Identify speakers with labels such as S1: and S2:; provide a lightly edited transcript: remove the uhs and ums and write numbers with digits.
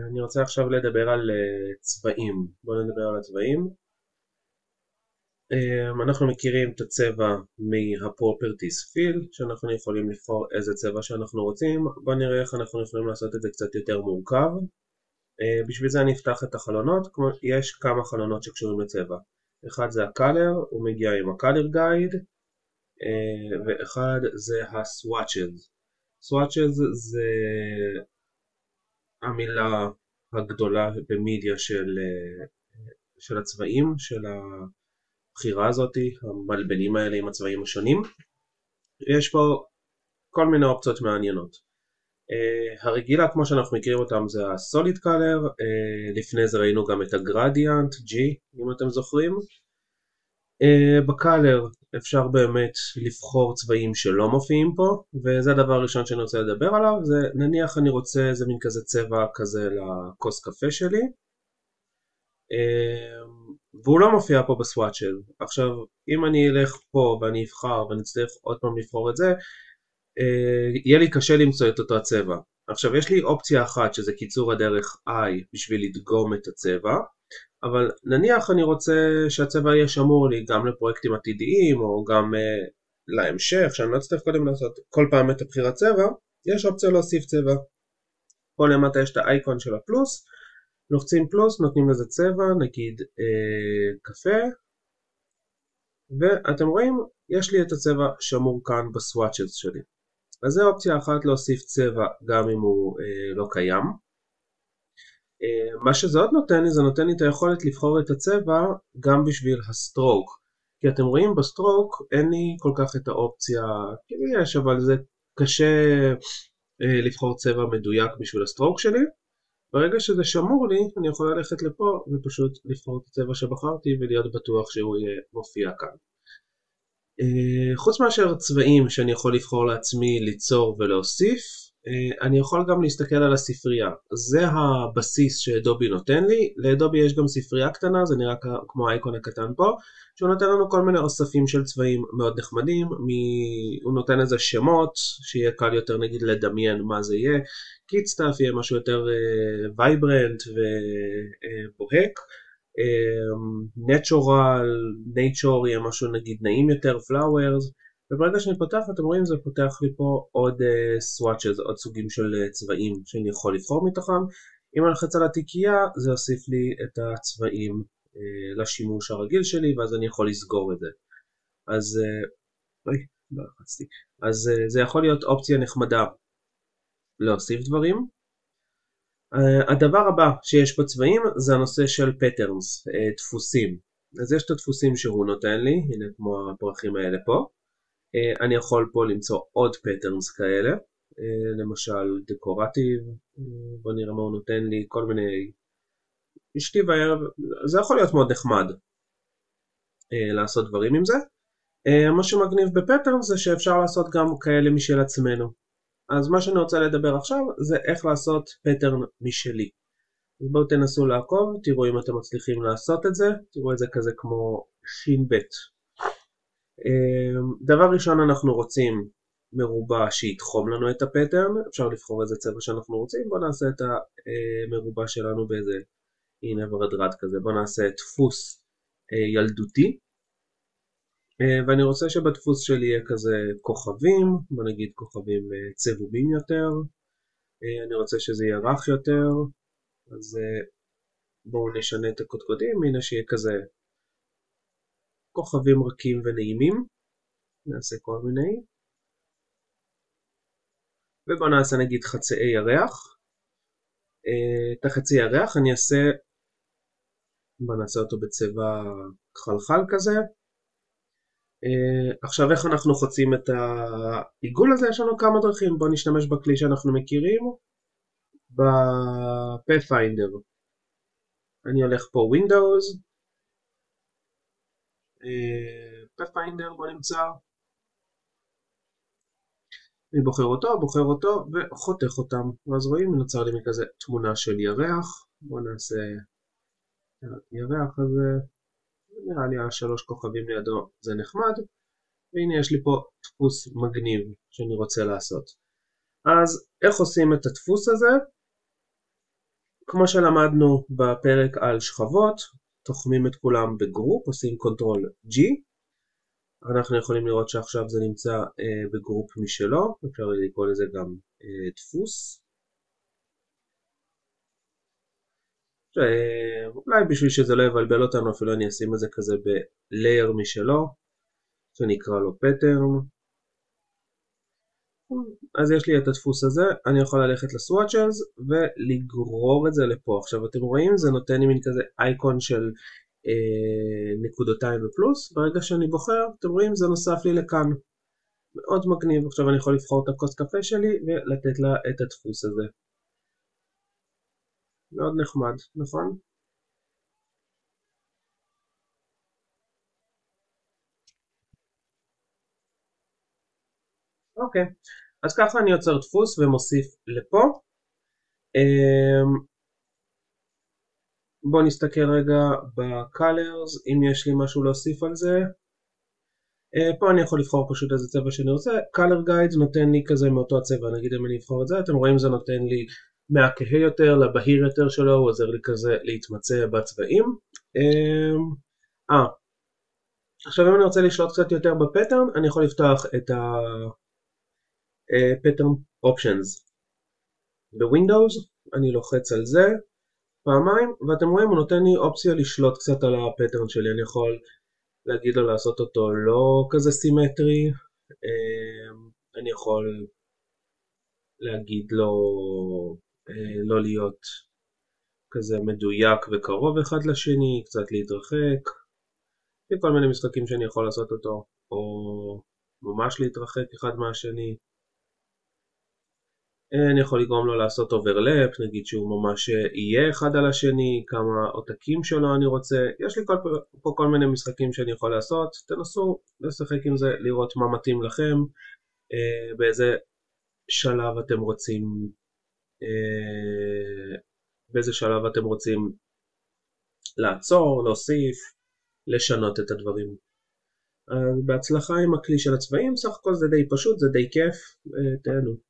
S1: אני רוצה עכשיו לדבר על צבעים. בואו נדבר על הצבעים. אנחנו מכירים את הצבע מה-Properties Field, שאנחנו יכולים לבחור איזה צבע שאנחנו רוצים. בואו נראה איך אנחנו יכולים לעשות את זה קצת יותר מורכב. בשביל זה אני אפתח את החלונות. יש כמה חלונות שקשורים לצבע. אחד זה ה-Color, הוא מגיע עם ה-Color Guide, ואחד זה ה-Swatches. Swatches זה המילה הגדולה במדיה של הצבעים, של הבחירה הזאת, המלבנים האלה עם הצבעים השונים. יש פה כל מיני אופציות מעניינות. הרגילה כמו שאנחנו מכירים אותם זה ה-Solid Color, לפני זה ראינו גם את ה-Gradient, G אם אתם זוכרים. בקלר אפשר באמת לבחור צבעים שלא מופיעים פה, וזה הדבר הראשון שאני רוצה לדבר עליו. זה נניח אני רוצה איזה מין כזה צבע כזה לכוס קפה שלי, והוא לא מופיע פה בסוואצ'ל. עכשיו אם אני אלך פה ואני אבחר ואני אצטרך עוד פעם לבחור את זה, יהיה לי קשה למצוא את אותו הצבע. עכשיו יש לי אופציה אחת שזה קיצור הדרך I בשביל לדגום את הצבע, אבל נניח אני רוצה שהצבע יהיה שמור לי גם לפרויקטים עתידיים או גם להמשך, שאני לא אצטרך קודם לעשות כל פעם את הבחירת צבע. יש אופציה להוסיף צבע. פה למטה יש את האייקון של הפלוס, לוחצים פלוס, נותנים לזה צבע, נגיד קפה, ואתם רואים יש לי את הצבע שמור כאן בסוואצ'ס שלי. אז זו אופציה אחת להוסיף צבע גם אם הוא לא קיים. מה שזה עוד נותן לי, זה נותן לי את היכולת לבחור את הצבע גם בשביל הסטרוק. כי אתם רואים בסטרוק אין לי כל כך את האופציה, כאילו יש, אבל זה קשה לבחור צבע מדויק בשביל הסטרוק שלי. ברגע שזה שמור לי, אני יכול ללכת לפה ופשוט לבחור את הצבע שבחרתי ולהיות בטוח שהוא יהיה מופיע כאן. חוץ מאשר צבעים שאני יכול לבחור לעצמי ליצור ולהוסיף, אני יכול גם להסתכל על הספרייה. זה הבסיס שאדובי נותן לי. לאדובי יש גם ספרייה קטנה, זה נראה כמו האייקון הקטן פה, שהוא נותן לנו כל מיני אוספים של צבעים מאוד נחמדים. הוא נותן איזה שמות שיהיה קל יותר נגיד לדמיין מה זה יהיה. קיטסטאף יהיה משהו יותר וייברנט ובוהק. nature יהיה משהו נגיד נעים יותר, flowers. וברגע שאני פותח, אתם רואים זה פותח לי פה עוד swatches, עוד סוגים של צבעים שאני יכול לבחור מתוכם. אם אני לחץ על התיקייה זה יוסיף לי את הצבעים לשימוש הרגיל שלי, ואז אני יכול לסגור את זה. אז זה יכול להיות אופציה נחמדה להוסיף דברים. הדבר הבא שיש בצבעים זה הנושא של patterns, דפוסים. אז יש את הדפוסים שהוא נותן לי, הנה כמו הפרחים האלה פה. אני יכול פה למצוא עוד patterns כאלה, למשל דקורטיב, בוא נראה מה הוא נותן לי, כל מיני אשתי בערב, זה יכול להיות מאוד נחמד לעשות דברים עם זה. מה שמגניב בפטרנס זה שאפשר לעשות גם כאלה משל עצמנו. אז מה שאני רוצה לדבר עכשיו זה איך לעשות פטרן משלי. אז בואו תנסו לעקוב, תראו אם אתם מצליחים לעשות את זה, תראו את זה כזה כמו שין בית. דבר ראשון אנחנו רוצים מרובע שיתחום לנו את הפטרן, אפשר לבחור איזה צבע שאנחנו רוצים. בואו נעשה את המרובע שלנו באיזה, הנה ורדרד כזה, בואו נעשה דפוס ילדותי. ואני רוצה שבדפוס שלי יהיה כזה כוכבים, בוא נגיד כוכבים צהובים יותר. אני רוצה שזה יהיה רך יותר, אז בואו נשנה את הקודקודים, הנה שיהיה כזה כוכבים רכים ונעימים, נעשה כל מיני. ובואו נעשה נגיד חצאי ירח. את החצי ירח אני אעשה, בואו נעשה אותו בצבע חלחל כזה. עכשיו איך אנחנו חוצים את העיגול הזה? יש לנו כמה דרכים. בואו נשתמש בכלי שאנחנו מכירים, ב-Pathfinder. אני הולך פה Windows, Pathfinder, בוא נמצא, אני בוחר אותו וחותך אותם, ואז רואים נוצר לי מכזה תמונה של ירח. בואו נעשה ירח הזה, נראה לי השלוש כוכבים לידו, זה נחמד. והנה יש לי פה דפוס מגניב שאני רוצה לעשות. אז איך עושים את הדפוס הזה? כמו שלמדנו בפרק על שכבות, תוחמים את כולם בגרופ, עושים קונטרול G. אנחנו יכולים לראות שעכשיו זה נמצא בגרופ משלו, אפשר לקרוא לזה גם דפוס. אולי בשביל שזה לא יבלבל אותנו אפילו אני אשים את זה כזה בלייר משלו, שנקרא לו pattern. אז יש לי את הדפוס הזה, אני יכול ללכת לסוואצ'רס ולגרור את זה לפה. עכשיו אתם רואים זה נותן לי מין כזה אייקון של נקודותיים ופלוס, ברגע שאני בוחר אתם רואים זה נוסף לי לכאן, מאוד מגניב. עכשיו אני יכול לבחור את הכוס קפה שלי ולתת לה את הדפוס הזה, מאוד נחמד, נכון? אוקיי, אז ככה אני יוצר דפוס ומוסיף לפה. בואו נסתכל רגע ב-colors, אם יש לי משהו להוסיף על זה. פה אני יכול לבחור פשוט איזה צבע שאני רוצה. color guide נותן לי כזה מאותו הצבע, נגיד אם אני אבחר את זה, אתם רואים זה נותן לי מהכהה יותר לבהיר יותר שלו, הוא עוזר לי כזה להתמצא בצבעים. עכשיו אם אני רוצה לשלוט קצת יותר בפטרן, אני יכול לפתוח את ה-pattern options ב-Windows, אני לוחץ על זה פעמיים, ואתם רואים הוא נותן לי אופציה לשלוט קצת על הפטרן שלי. אני יכול להגיד לו לעשות אותו לא כזה סימטרי, אני יכול להגיד לו לא להיות כזה מדויק וקרוב אחד לשני, קצת להתרחק, כל מיני משחקים שאני יכול לעשות אותו, או ממש להתרחק אחד מהשני. אני יכול לגרום לו לעשות אוברלאפ, נגיד שהוא ממש יהיה אחד על השני, כמה עותקים שלו אני רוצה. יש לי פה כל מיני משחקים שאני יכול לעשות, תנסו לשחק עם זה, לראות מה מתאים לכם, באיזה שלב אתם רוצים, לעצור, להוסיף, לשנות את הדברים. בהצלחה עם הכלי של הצבעים, סך הכל זה די פשוט, זה די כיף, תהנו.